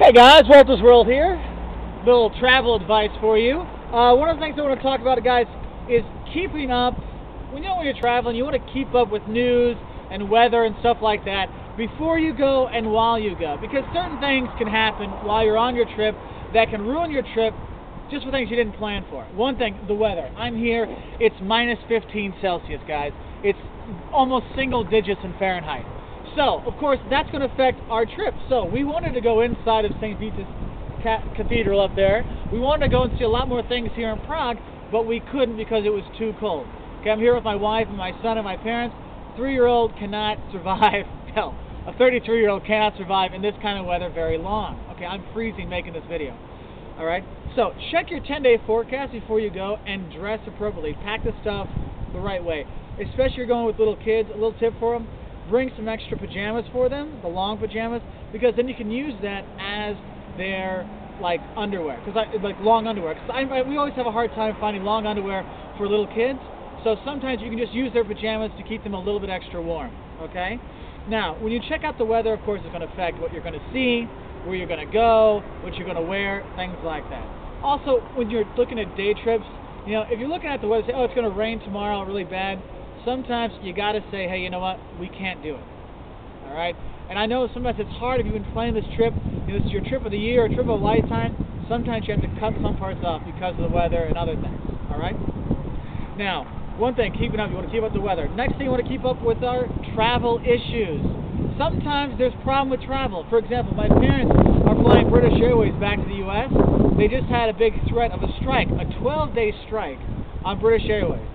Hey guys, Walter's World here. Little travel advice for you. One of the things I want to talk about, guys, is keeping up. When you're traveling, you want to keep up with news and weather and stuff like that before you go and while you go, because certain things can happen while you're on your trip that can ruin your trip just for things you didn't plan for. One thing, the weather. I'm here, it's minus 15 Celsius, guys. It's almost single digits in Fahrenheit. So, of course, that's going to affect our trip. So, we wanted to go inside of St. Vitus Cathedral up there. We wanted to go and see a lot more things here in Prague, but we couldn't because it was too cold. Okay, I'm here with my wife and my son and my parents. 3-year-old cannot survive, hell, a 33-year-old cannot survive in this kind of weather very long. Okay, I'm freezing making this video. Alright, so check your 10-day forecast before you go and dress appropriately. Pack the stuff the right way. Especially if you're going with little kids, a little tip for them, bring some extra pajamas for them, the long pajamas, because then you can use that as their like underwear, like long underwear. Because we always have a hard time finding long underwear for little kids, so sometimes you can just use their pajamas to keep them a little bit extra warm. Okay? Now, when you check out the weather, of course, it's going to affect what you're going to see, where you're going to go, what you're going to wear, things like that. Also, when you're looking at day trips, you know, if you're looking at the weather, say, oh, it's going to rain tomorrow really bad, sometimes you got to say, hey, you know what, we can't do it. All right? And I know sometimes it's hard if you've been planning this trip, you know, this is your trip of the year or trip of a lifetime, sometimes you have to cut some parts off because of the weather and other things. All right? Now, one thing, keeping up, you want to keep up the weather. Next thing, you want to keep up with our travel issues. Sometimes there's a problem with travel. For example, my parents are flying British Airways back to the U.S. They just had a big threat of a strike, a 12-day strike on British Airways.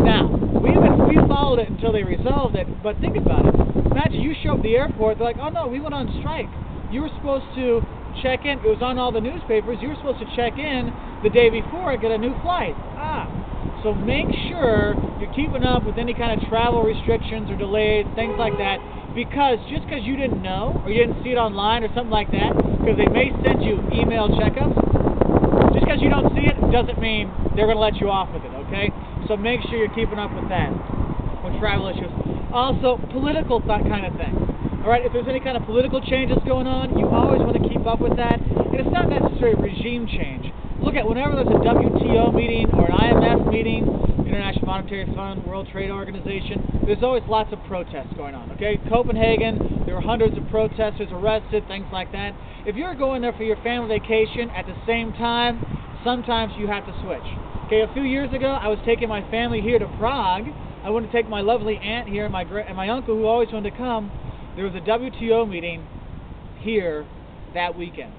Now, we followed it until they resolved it, but think about it. Imagine you show up at the airport, they're like, oh no, we went on strike. You were supposed to check in, it was on all the newspapers, you were supposed to check in the day before and get a new flight. So make sure you're keeping up with any kind of travel restrictions or delays, things like that, because just because you didn't know, or you didn't see it online or something like that, because they may send you email checkups, just because you don't see it doesn't mean they're going to let you off with it, okay? So make sure you're keeping up with that, with travel issues. Also, political kind of thing. Alright, if there's any kind of political changes going on, you always want to keep up with that. And it's not necessarily regime change. Look at whenever there's a WTO meeting or an IMF meeting, International Monetary Fund, World Trade Organization, there's always lots of protests going on, okay? Copenhagen, there were hundreds of protesters arrested, things like that. If you're going there for your family vacation at the same time, sometimes you have to switch. Okay, a few years ago, I was taking my family here to Prague. I wanted to take my lovely aunt here and my uncle who always wanted to come. There was a WTO meeting here that weekend.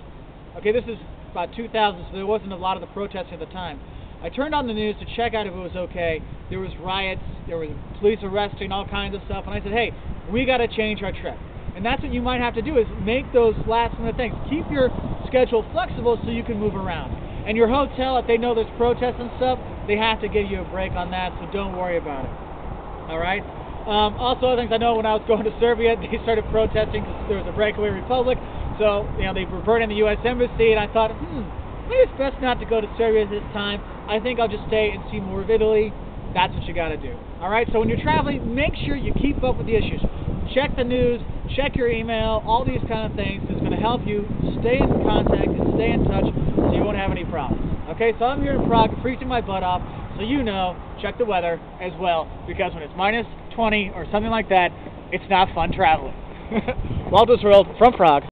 Okay, this is about 2000, so there wasn't a lot of the protests at the time. I turned on the news to check out if it was okay. There was riots, there was police arresting, all kinds of stuff, and I said, hey, we got to change our trip. And that's what you might have to do, is make those last-minute things. Keep your schedule flexible so you can move around. And your hotel, if they know there's protests and stuff, they have to give you a break on that, so don't worry about it. All right? Also, other things, I know when I was going to Serbia, they started protesting because there was a breakaway republic. So, you know, they were burning the U.S. Embassy, and I thought, maybe it's best not to go to Serbia this time. I think I'll just stay and see more of Italy. That's what you got to do. All right? So when you're traveling, make sure you keep up with the issues. Check the news, check your email, all these kind of things. It's going to help you stay in contact and stay in touch so you won't have any problems. Okay? So I'm here in Prague, freezing my butt off, so you know, check the weather as well, because when it's minus 20 or something like that, it's not fun traveling. Walter's World from Prague.